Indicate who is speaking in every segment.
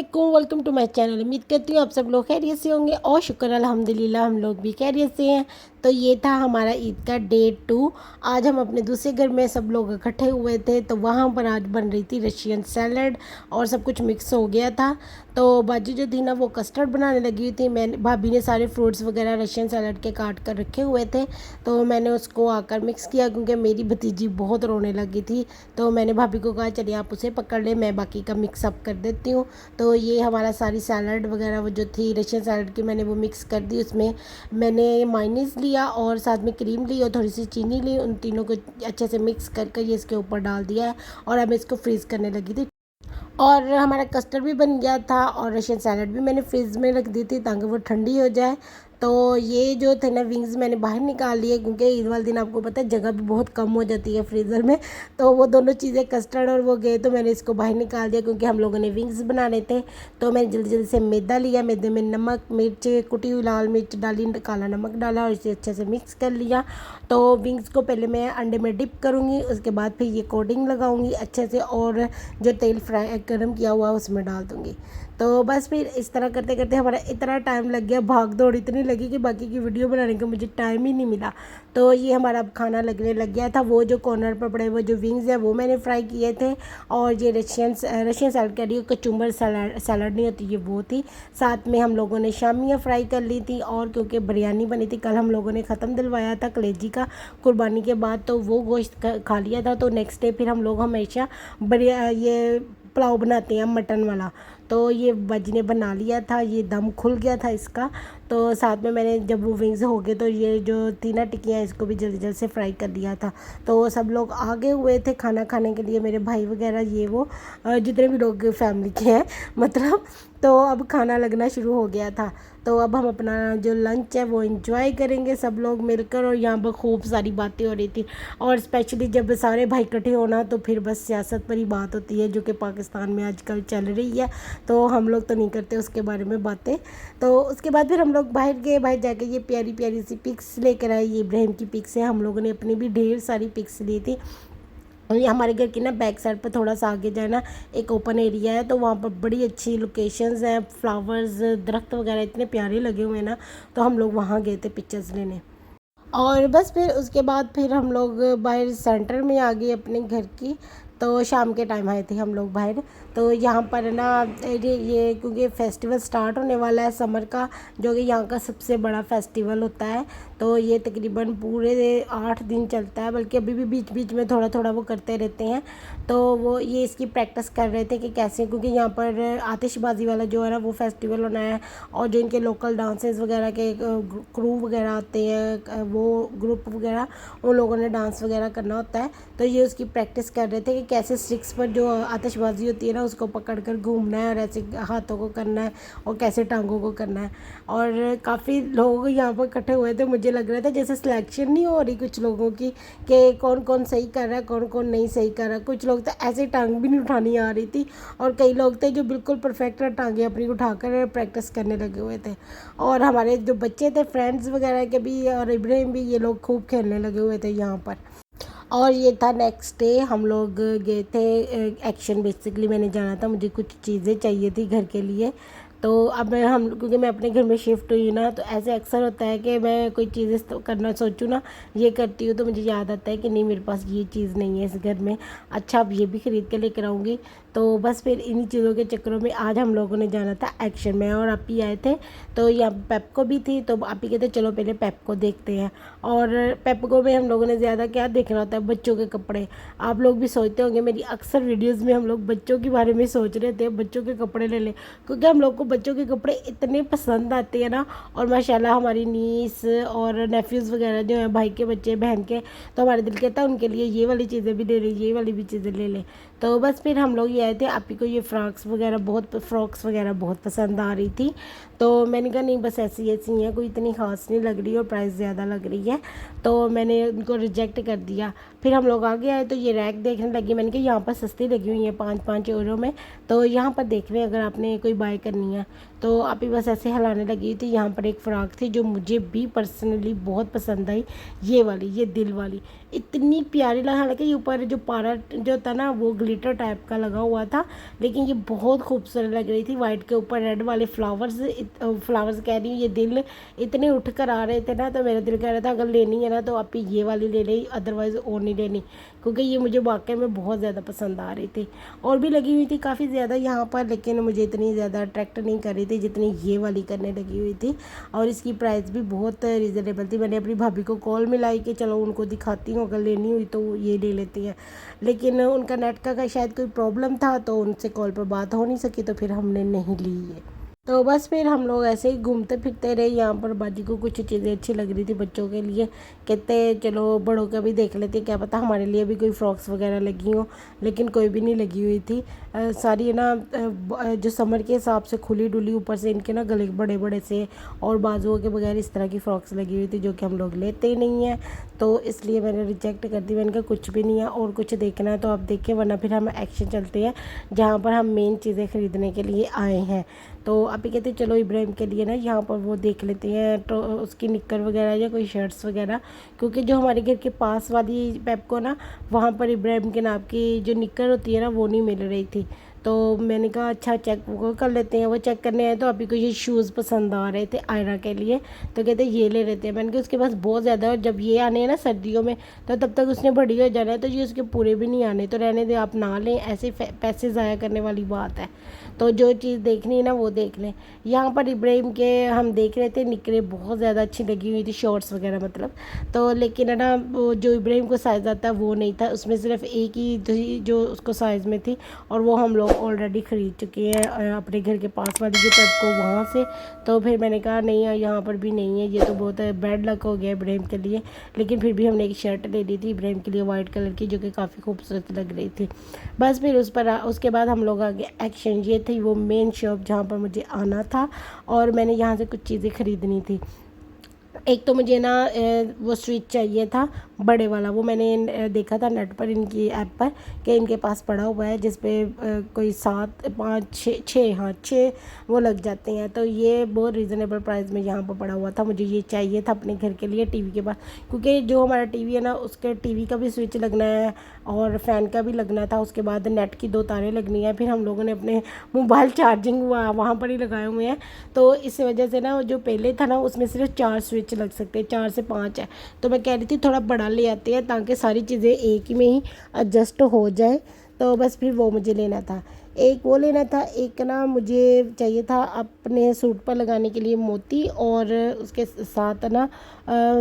Speaker 1: वालेकुम, welcome to my channel. उम्मीद करती हूँ आप सब लोग खैरियत से होंगे और शुक्र अल्हम्दुलिल्लाह हम लोग भी खैरियत से हैं। तो ये था हमारा ईद का डे 2। आज हम अपने दूसरे घर में सब लोग इकट्ठे हुए थे, तो वहाँ पर आज बन रही थी रशियन सैलड और सब कुछ मिक्स हो गया था। तो बाजी जो थी ना वो कस्टर्ड बनाने लगी हुई थी। मैंने भाभी ने सारे फ्रूट्स वगैरह रशियन सैलड के काट कर रखे हुए थे, तो मैंने उसको आकर मिक्स किया क्योंकि मेरी भतीजी बहुत रोने लगी थी। तो मैंने भाभी को कहा चलिए आप उसे पकड़ ले, मैं बाकी का मिक्स अप कर देती हूँ। तो ये हमारा सारी सैलड वगैरह वो जो थी रशियन सैलड की मैंने वो मिक्स कर दी। उसमें मैंने मायोनीज़ लिया और साथ में क्रीम ली और थोड़ी सी चीनी ली। उन तीनों को अच्छे से मिक्स करके ये इसके ऊपर डाल दिया है और अब इसको फ्रीज़ करने लगी थी। और हमारा कस्टर्ड भी बन गया था और रशियन सैलड भी मैंने फ्रिज में रख दी थी ताकि वो ठंडी हो जाए। तो ये जो थे ना विंग्स मैंने बाहर निकाल लिए क्योंकि ईद वाले दिन आपको पता है जगह भी बहुत कम हो जाती है फ्रीज़र में। तो वो दोनों चीज़ें कस्टर्ड और वो गए तो मैंने इसको बाहर निकाल दिया क्योंकि हम लोगों ने विंग्स बनाने थे। तो मैंने जल्दी जल्दी से मैदा लिया, मैदे में नमक, मिर्च, कुटी हुई लाल मिर्च डाली, काला नमक डाला और इसे अच्छे से मिक्स कर लिया। तो विंग्स को पहले मैं अंडे में डिप करूँगी, उसके बाद फिर ये कोटिंग लगाऊँगी अच्छे से और जो तेल फ्राई गर्म किया हुआ उसमें डाल दूँगी। तो बस फिर इस तरह करते करते हमारा इतना टाइम लग गया, भाग दौड़ इतनी लगी कि बाकी की वीडियो बनाने का मुझे टाइम ही नहीं मिला। तो ये हमारा अब खाना लगने लग गया था। वो जो कॉर्नर पर पड़े वो जो विंग्स हैं वो मैंने फ्राई किए थे और ये रशियन सैलड कह रही हूँ, कचुम्बर सैलड नहीं होती ये वो थी। साथ में हम लोगों ने शामियाँ फ्राई कर ली थी और क्योंकि बिरयानी बनी थी कल हम लोगों ने ख़त्म दिलवाया था कलेजी का कुर्बानी के बाद, तो वो गोश्त खा लिया था। तो नेक्स्ट डे फिर हम लोग हमेशा ये पुलाव बनाते हैं मटन वाला, तो ये बाजी ने बना लिया था, ये दम खुल गया था इसका। तो साथ में मैंने जब वो विंग्स हो गए तो ये जो तीना टिक्कियाँ इसको भी जल्दी जल्दी से फ्राई कर दिया था। तो सब लोग आगे हुए थे खाना खाने के लिए, मेरे भाई वगैरह ये वो जितने भी लोग फैमिली के हैं मतलब। तो अब खाना लगना शुरू हो गया था। तो अब हम अपना जो लंच है वो एंजॉय करेंगे सब लोग मिलकर और यहाँ पर खूब सारी बातें हो रही थी। और स्पेशली जब सारे भाई इकट्ठे होना तो फिर बस सियासत पर ही बात होती है जो कि पाकिस्तान में आजकल चल रही है। तो हम लोग तो नहीं करते उसके बारे में बातें। तो उसके बाद फिर हम लोग बाहर गए, बाहर जाके ये प्यारी प्यारी सी पिक्स लेकर आए। ये इब्राहिम की पिक्स है, हम लोगों ने अपनी भी ढेर सारी पिक्स ली थी। और ये हमारे घर की ना बैक साइड पर थोड़ा सा आगे जाए ना एक ओपन एरिया है, तो वहाँ पर बड़ी अच्छी लोकेशंस हैं, फ्लावर्स दरख्त वगैरह इतने प्यारे लगे हुए हैं ना। तो हम लोग वहाँ गए थे पिक्चर्स लेने। और बस फिर उसके बाद फिर हम लोग बाहर सेंटर में आ गए अपने घर की। तो शाम के टाइम आए थे हम लोग बाहर। तो यहाँ पर ना ये क्योंकि फेस्टिवल स्टार्ट होने वाला है समर का, जो कि यहाँ का सबसे बड़ा फेस्टिवल होता है। तो ये तकरीबन पूरे 8 दिन चलता है, बल्कि अभी भी बीच बीच में थोड़ा थोड़ा वो करते रहते हैं। तो वो ये इसकी प्रैक्टिस कर रहे थे कि कैसे, क्योंकि यहाँ पर आतिशबाजी वाला जो है ना वो फेस्टिवल होना है और जो इनके लोकल डांसेस वगैरह के क्रू वगैरह आते हैं, वो ग्रुप वगैरह उन लोगों ने डांस वगैरह करना होता है। तो ये उसकी प्रैक्टिस कर रहे थे कि कैसे स्टिक्स पर जो आतिशबाजी होती है ना उसको पकड़कर घूमना है और ऐसे हाथों को करना है और कैसे टांगों को करना है। और काफ़ी लोग यहाँ पर इकट्ठे हुए थे, मुझे लग रहा था जैसे सिलेक्शन नहीं हो रही कुछ लोगों की कि कौन कौन सही कर रहा है कौन कौन नहीं सही कर रहा। कुछ लोग तो ऐसे टांग भी नहीं उठानी आ रही थी और कई लोग थे जो बिल्कुल परफेक्ट टांगे अपनी उठाकर प्रैक्टिस करने लगे हुए थे। और हमारे जो बच्चे थे फ्रेंड्स वगैरह के भी और इब्राहिम भी, ये लोग खूब खेलने लगे हुए थे यहाँ पर। और ये था नेक्स्ट डे, हम लोग गए थे एक्शन। बेसिकली मैंने जाना था, मुझे कुछ चीज़ें चाहिए थी घर के लिए। तो अब हम क्योंकि मैं अपने घर में शिफ्ट हुई ना, तो ऐसे अक्सर होता है कि मैं कोई चीज़ें तो करना सोचूँ ना, ये करती हूँ तो मुझे याद आता है कि नहीं मेरे पास ये चीज़ नहीं है इस घर में, अच्छा अब ये भी ख़रीद के लेकर आऊँगी। तो बस फिर इन्हीं चीज़ों के चक्करों में आज हम लोगों ने जाना था एक्शन में और आप ही आए थे। तो यहाँ पेप्को भी थी, तो आप ही कहते चलो पहले पेप्को देखते हैं। और पेप्को में हम लोगों ने ज़्यादा क्या देखना होता है, बच्चों के कपड़े। आप लोग भी सोचते होंगे, मेरी अक्सर वीडियोज़ में हम लोग बच्चों के बारे में सोच रहे थे बच्चों के कपड़े ले लें, क्योंकि हम लोग को बच्चों के कपड़े इतने पसंद आते हैं ना। और माशाल्लाह हमारी नीस और नेफ्यूज़ वगैरह जो हैं, भाई के बच्चे बहन के, तो हमारे दिल कहता है उनके लिए ये वाली चीज़ें भी ले लें, ये वाली भी चीज़ें ले लें। तो बस फिर हम लोग ये आए थे। आप ही को ये फ्रॉक्स वगैरह बहुत पसंद आ रही थी। तो मैंने कहा नहीं बस ऐसी ऐसी हैं, कोई इतनी ख़ास नहीं लग रही और प्राइस ज़्यादा लग रही है, तो मैंने उनको रिजेक्ट कर दिया। फिर हम लोग आगे आए तो ये रैक देखने लगी, मैंने कहा यहाँ पर सस्ती लगी हुई है 5-5 यूरो में, तो यहाँ पर देख रहे हैं अगर आपने कोई बाय करनी है। तो आप ही बस ऐसे हिलाने लगी थी। यहाँ पर एक फ़्रॉक थी जो मुझे भी पर्सनली बहुत पसंद आई, ये वाली, ये दिल वाली इतनी प्यारी लगा। हालांकि ऊपर जो पारा जो था ना वो ग्लिटर टाइप का लगा हुआ था, लेकिन ये बहुत खूबसूरत लग रही थी। वाइट के ऊपर रेड वाले फ्लावर्स कह रही हूँ, ये दिल इतने उठ कर आ रहे थे ना, तो मेरा दिल कह रहा था अगर लेनी है ना तो आप ये वाली ले लें, अदरवाइज़ और नहीं लेनी, क्योंकि ये मुझे वाकई में बहुत ज़्यादा पसंद आ रही थी। और भी लगी हुई थी काफ़ी ज़्यादा यहाँ पर, लेकिन मुझे इतनी ज़्यादा अट्रैक्ट नहीं कर रही थी जितनी ये वाली करने लगी हुई थी। और इसकी प्राइस भी बहुत रीज़नेबल थी। मैंने अपनी भाभी को कॉल मिलाई कि चलो उनको दिखाती हूँ, अगर लेनी हुई तो ये ले लेती हैं, लेकिन उनका नेट का शायद कोई प्रॉब्लम था, तो उनसे कॉल पर बात हो नहीं सकी, तो फिर हमने नहीं ली है। तो बस फिर हम लोग ऐसे ही घूमते फिरते रहे। यहाँ पर बाजी को कुछ चीज़ें अच्छी लग रही थी बच्चों के लिए, कहते चलो बड़ों का भी देख लेते, क्या पता हमारे लिए भी कोई फ्रॉक्स वगैरह लगी हो, लेकिन कोई भी नहीं लगी हुई थी। सारी ना जो समर के हिसाब से खुली डुली, ऊपर से इनके ना गले बड़े बड़े से और बाजुओं के बगैर इस तरह की फ्रॉक्स लगी हुई थी, जो कि हम लोग लेते ही नहीं हैं, तो इसलिए मैंने रिजेक्ट कर दी। मैंने कहा कुछ भी नहीं है, और कुछ देखना है तो आप देखें, वरना फिर हम एक्शन चलते हैं जहाँ पर हम मेन चीज़ें ख़रीदने के लिए आए हैं। तो अभी कहते चलो इब्राहिम के लिए ना यहाँ पर वो देख लेते हैं, तो उसकी निक्कर वगैरह या कोई शर्ट्स वगैरह, क्योंकि जो हमारे घर के पास वाली पेप्को ना, वहाँ पर इब्राहिम के नाम की जो निक्कर होती है ना, वो नहीं मिल रही थी। तो मैंने कहा अच्छा चेक वो कर लेते हैं। वो चेक करने आए तो अभी को ये शूज़ पसंद आ रहे थे आयरा के लिए, तो कहते ये ले लेते हैं। मैंने कहा उसके पास बहुत ज़्यादा है, और जब ये आने हैं ना सर्दियों में, तो तब तक उसने बड़ी हो जाना है, तो ये उसके पूरे भी नहीं आने, तो रहने दे, आप ना लें, ऐसे पैसे ज़ाया करने वाली बात है। तो जो चीज़ देखनी है ना वो देख लें। यहाँ पर इब्राहिम के हम देख रहे थे निकरे, बहुत ज़्यादा अच्छी लगी हुई थी, शॉर्ट्स वगैरह मतलब, तो लेकिन है ना वो जो इब्राहिम को साइज़ आता है वो नहीं था, उसमें सिर्फ एक ही थी जो उसको साइज़ में थी, और वो हम लोग ऑलरेडी ख़रीद चुके हैं अपने घर के पास वाली जो पेप्को वहाँ से। तो फिर मैंने कहा नहीं यहाँ पर भी नहीं है, ये तो बहुत बैड लक हो गया इब्राहिम के लिए। लेकिन फिर भी हमने एक शर्ट ले ली थी इब्राहिम के लिए वाइट कलर की, जो कि काफ़ी खूबसूरत लग रही थी। बस फिर उसके बाद हम लोग आगे एक्शन, ये थी वो मेन शॉप जहाँ पर मुझे आना था, और मैंने यहाँ से कुछ चीज़ें ख़रीदनी थी। एक तो मुझे ना वो स्विच चाहिए था बड़े वाला, वो मैंने देखा था नेट पर, इनकी ऐप पर, कि इनके पास पड़ा हुआ है, जिस पे कोई 7 5 6 हाँ 6 वो लग जाते हैं। तो ये बहुत रीज़नेबल प्राइस में यहाँ पर पड़ा हुआ था, मुझे ये चाहिए था अपने घर के लिए टीवी के पास, क्योंकि जो हमारा टीवी है ना उसके टीवी का भी स्विच लगना है और फ़ैन का भी लगना था, उसके बाद नेट की 2 तारें लगनी है, फिर हम लोगों ने अपने मोबाइल चार्जिंग वहाँ पर ही लगाए हुए हैं। तो इस वजह से ना जो पहले था ना उसमें सिर्फ 4 स्विच लग सकते हैं, 4 से 5 है, तो मैं कह रही थी थोड़ा बड़ा ले आते हैं ताकि सारी चीज़ें एक ही में ही एडजस्ट हो जाए। तो बस फिर वो मुझे लेना था, एक वो लेना था, एक ना मुझे चाहिए था अपने सूट पर लगाने के लिए मोती, और उसके साथ ना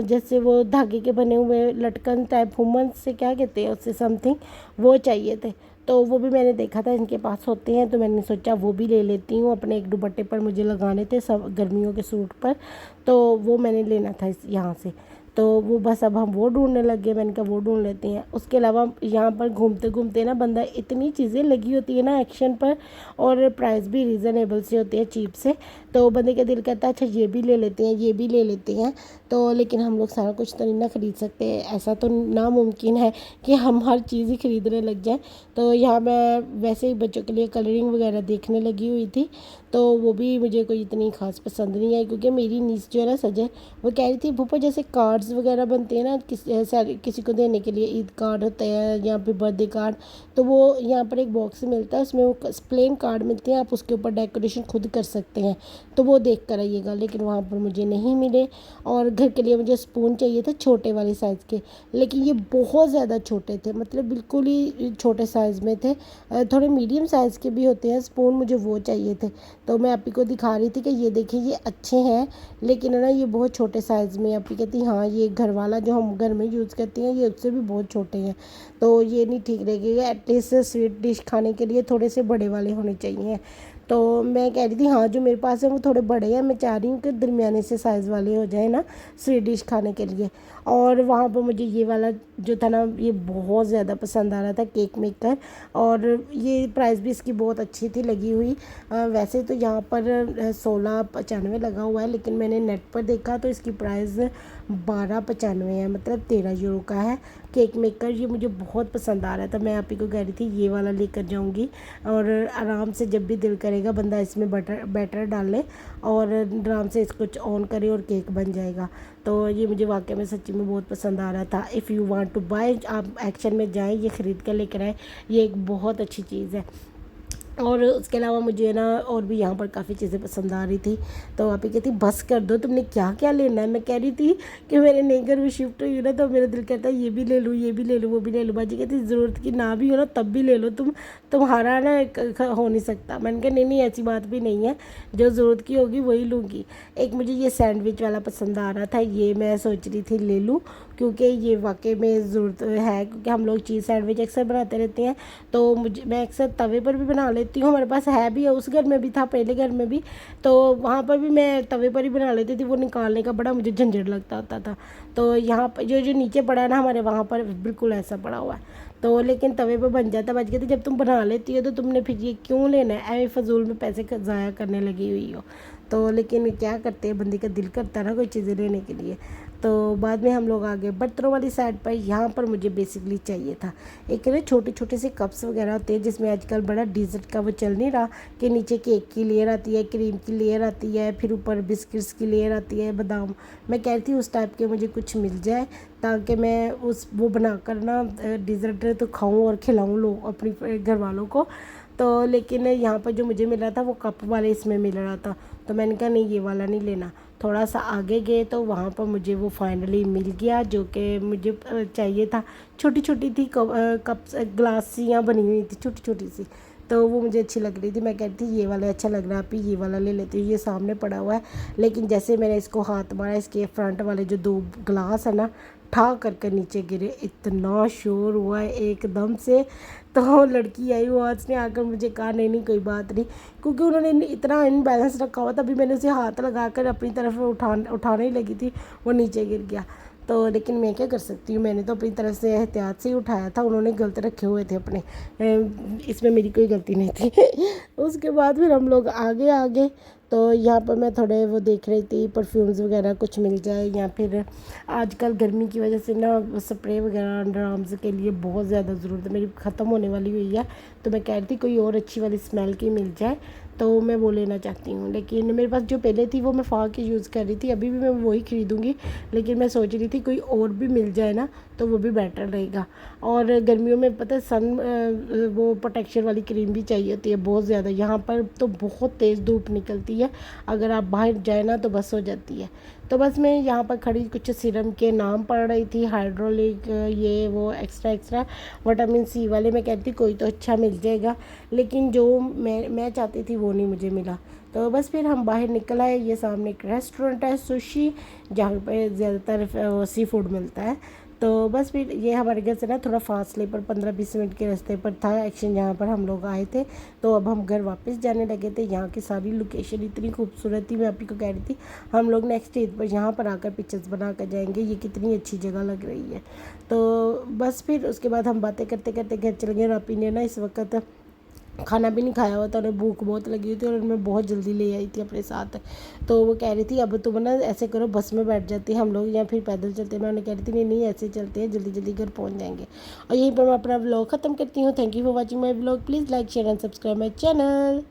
Speaker 1: जैसे वो धागे के बने हुए लटकन टाइप, हुमन से क्या कहते हैं उससे समथिंग, वो चाहिए थे। तो वो भी मैंने देखा था इनके पास होते हैं, तो मैंने सोचा वो भी ले लेती हूँ, अपने एक दुपट्टे पर मुझे लगाने थे सब गर्मियों के सूट पर, तो वो मैंने लेना था यहाँ से। तो वो बस अब हम वो ढूंढने लग गए, मैंने कहा वो ढूंढ लेते हैं। उसके अलावा यहाँ पर घूमते घूमते ना बंदा, इतनी चीज़ें लगी होती है ना एक्शन पर, और प्राइस भी रीज़नेबल से होते हैं, चीप से, तो बंदे का दिल करता है अच्छा ये भी ले लेते हैं, ये भी ले लेते हैं। तो लेकिन हम लोग सारा कुछ तो नहीं ना ख़रीद सकते, ऐसा तो नामुमकिन है कि हम हर चीज़ ही ख़रीदने लग जाएं। तो यहाँ मैं वैसे ही बच्चों के लिए कलरिंग वगैरह देखने लगी हुई थी, तो वो भी मुझे कोई इतनी ख़ास पसंद नहीं आई, क्योंकि मेरी नीस जो है ना सजे, वो कह रही थी भूपा जैसे कार्ड्स वगैरह बनते हैं ना किसी को देने के लिए, ईद कार्ड होता है या फिर बर्थडे कार्ड, तो वो यहाँ पर एक बॉक्स मिलता है, उसमें वो प्लेन कार्ड मिलते हैं, आप उसके ऊपर डेकोरेशन खुद कर सकते हैं, तो वो देख कर आइएगा। लेकिन वहाँ पर मुझे नहीं मिले। और घर के लिए मुझे स्पून चाहिए थे छोटे वाले साइज़ के, लेकिन ये बहुत ज़्यादा छोटे थे, मतलब बिल्कुल ही छोटे साइज़ में थे। थोड़े मीडियम साइज़ के भी होते हैं स्पून, मुझे वो चाहिए थे। तो मैं आपी को दिखा रही थी कि ये देखिए ये अच्छे हैं, लेकिन है ना ये बहुत छोटे साइज़ में। आपी कहती हाँ ये घर वाला जो हम घर में यूज़ करते हैं ये उससे भी बहुत छोटे हैं, तो ये नहीं ठीक रहेगा, एटलीस्ट स्वीट डिश खाने के लिए थोड़े से बड़े वाले होने चाहिए। तो मैं कह रही थी हाँ जो मेरे पास है वो थोड़े बड़े हैं, मैं चाह रही हूँ कि दरमियाने से साइज़ वाले हो जाए ना स्वीट डिश खाने के लिए। और वहाँ पर मुझे ये वाला जो था ना ये बहुत ज़्यादा पसंद आ रहा था, केक मेकर, और ये प्राइस भी इसकी बहुत अच्छी थी लगी हुई। वैसे तो यहाँ पर 16.95 लगा हुआ है, लेकिन मैंने नेट पर देखा तो इसकी प्राइस 12.95 है, मतलब 13 यूरो का है केक मेकर। ये मुझे बहुत पसंद आ रहा था, मैं आप ही को कह रही थी ये वाला लेकर जाऊंगी, और आराम से जब भी दिल करेगा बंदा इसमें बैटर डाल ले और आराम से इसको ऑन करे और केक बन जाएगा। तो ये मुझे वाकई में सच्ची में बहुत पसंद आ रहा था। If you want to buy, आप एक्शन में जाएं, ये ख़रीद कर लेकर आए, ये एक बहुत अच्छी चीज़ है। और उसके अलावा मुझे ना और भी यहाँ पर काफ़ी चीज़ें पसंद आ रही थी। तो आप ही कहती बस कर दो, तुमने क्या क्या लेना है। मैं कह रही थी कि मेरे नए घर में शिफ्ट हुई ना, तो मेरा दिल कहता है ये भी ले लूँ, ये भी ले लूँ, वो भी ले लूँ। बाजी कहती ज़रूरत की ना भी हो ना तब भी ले लो, तुम्हारा ना हो नहीं सकता। मैंने कहा नहीं नहीं ऐसी बात भी नहीं है, जो ज़रूरत की होगी वही लूँगी। एक मुझे ये सैंडविच वाला पसंद आ रहा था, ये मैं सोच रही थी ले लूँ, क्योंकि ये वाकई में ज़रूरत है, क्योंकि हम लोग चीज़ सैंडविच अक्सर बनाते रहते हैं। तो मैं अक्सर तवे पर भी बना लेती हूँ, हमारे पास है भी, उस घर में भी था, पहले घर में भी, तो वहाँ पर भी मैं तवे पर ही बना लेती थी। वो निकालने का बड़ा मुझे झंझट लगता होता था। तो यहाँ पर जो जो नीचे पड़ा है ना हमारे, वहाँ पर बिल्कुल ऐसा पड़ा हुआ है। तो लेकिन तवे पर बन जाता। बच गया। तो जब तुम बना लेती हो तो तुमने फिर ये क्यों लेना है, ऐसे फजूल में पैसे ज़ाया करने लगी हुई हो। तो लेकिन क्या करते हैं, बंदी का दिल करता है ना कोई चीज़ें लेने के लिए। तो बाद में हम लोग आ गए बर्तनों वाली साइड पर। यहाँ पर मुझे बेसिकली चाहिए था एक ना छोटे छोटे से कप्स वगैरह होते हैं, जिसमें आजकल बड़ा डिज़र्ट का वो चल नहीं रहा कि नीचे केक की लेयर आती है, क्रीम की लेयर आती है, फिर ऊपर बिस्किट्स की लेयर आती है, बादाम। मैं कह रही थी उस टाइप के मुझे कुछ मिल जाए, ताकि मैं वो बनाकर ना डिज़र्ट तो खाऊं और खिलाऊं लोग अपनी घर वालों को। तो लेकिन यहाँ पर जो मुझे मिल रहा था वो कप वाले इसमें मिल रहा था। तो मैंने कहा नहीं ये वाला नहीं लेना। थोड़ा सा आगे गए तो वहाँ पर मुझे वो फाइनली मिल गया जो कि मुझे चाहिए था। छोटी छोटी थी कप्स ग्लासियाँ बनी हुई थी छोटी छोटी सी, तो वो मुझे अच्छी लग रही थी। मैं कहती थी ये वाला अच्छा लग रहा है, आप ये वाला ले लेती हूँ, ये सामने पड़ा हुआ है। लेकिन जैसे मैंने इसको हाथ मारा, इसके फ्रंट वाले जो 2 ग्लास है ना ठा करके नीचे गिरे। इतना शोर हुआ है एकदम से। तो लड़की आई, वो उसने आकर मुझे कहा नहीं नहीं कोई बात नहीं, क्योंकि उन्होंने इतना इनबैलेंस रखा हुआ था। अभी मैंने उसे हाथ लगाकर अपनी तरफ उठाने ही लगी थी, वो नीचे गिर गया। तो लेकिन मैं क्या कर सकती हूँ, मैंने तो अपनी तरफ से एहतियात से ही उठाया था, उन्होंने गलत रखे हुए थे अपने, इसमें मेरी कोई गलती नहीं थी। उसके बाद फिर हम लोग आगे आगे। तो यहाँ पर मैं थोड़े वो देख रही थी परफ्यूम्स वगैरह कुछ मिल जाए, या फिर आजकल गर्मी की वजह से ना स्प्रे वगैरह अंडर आर्म्स के लिए बहुत ज़्यादा ज़रूरत है, मेरी ख़त्म होने वाली हुई है। तो मैं कह रही थी कोई और अच्छी वाली स्मेल की मिल जाए, तो मैं वो लेना चाहती हूँ। लेकिन मेरे पास जो पहले थी वो मैं फा की यूज़ कर रही थी, अभी भी मैं वही ख़रीदूँगी। लेकिन मैं सोच रही थी कोई और भी मिल जाए ना तो वो भी बेटर रहेगा। और गर्मियों में पता है वो प्रोटेक्शन वाली क्रीम भी चाहिए होती है बहुत ज़्यादा। यहाँ पर तो बहुत तेज़ धूप निकलती है, अगर आप बाहर जाए ना तो बस हो जाती है। तो बस मैं यहाँ पर खड़ी कुछ सीरम के नाम पढ़ रही थी, हाइड्रोलिक ये वो एक्स्ट्रा एक्स्ट्रा विटामिन सी वाले। मैं कहती कोई तो अच्छा मिल जाएगा, लेकिन जो मैं चाहती थी वो नहीं मुझे मिला। तो बस फिर हम बाहर निकल आए। ये सामने एक रेस्टोरेंट है सुशी, जहाँ पे ज़्यादातर सी फूड मिलता है। तो बस फिर ये हमारे घर से ना थोड़ा फासले पर 15-20 मिनट के रास्ते पर था एक्शन, जहाँ पर हम लोग आए थे। तो अब हम घर वापस जाने लगे थे। यहाँ की सारी लोकेशन इतनी खूबसूरत थी, मैं आप ही को कह रही थी हम लोग नेक्स्ट ईद पर यहाँ पर आकर पिक्चर्स बना कर जाएंगे, ये कितनी अच्छी जगह लग रही है। तो बस फिर उसके बाद हम बातें करते करते घर चले गए। और आप ही ने ना इस वक्त खाना भी नहीं खाया हुआ था, उन्हें भूख बहुत लगी हुई थी, और मैं बहुत जल्दी ले आई थी अपने साथ। तो वो कह रही थी अब तुम ना ऐसे करो बस में बैठ जाते हैं हम लोग या फिर पैदल चलते हैं। मैं उन्हें कह रही थी नहीं नहीं ऐसे चलते हैं, जल्दी जल्दी घर पहुंच जाएंगे। और यहीं पर मैं अपना व्लॉग ख़त्म करती हूँ। Thank you for watching my vlog. Please like share and subscribe my channel.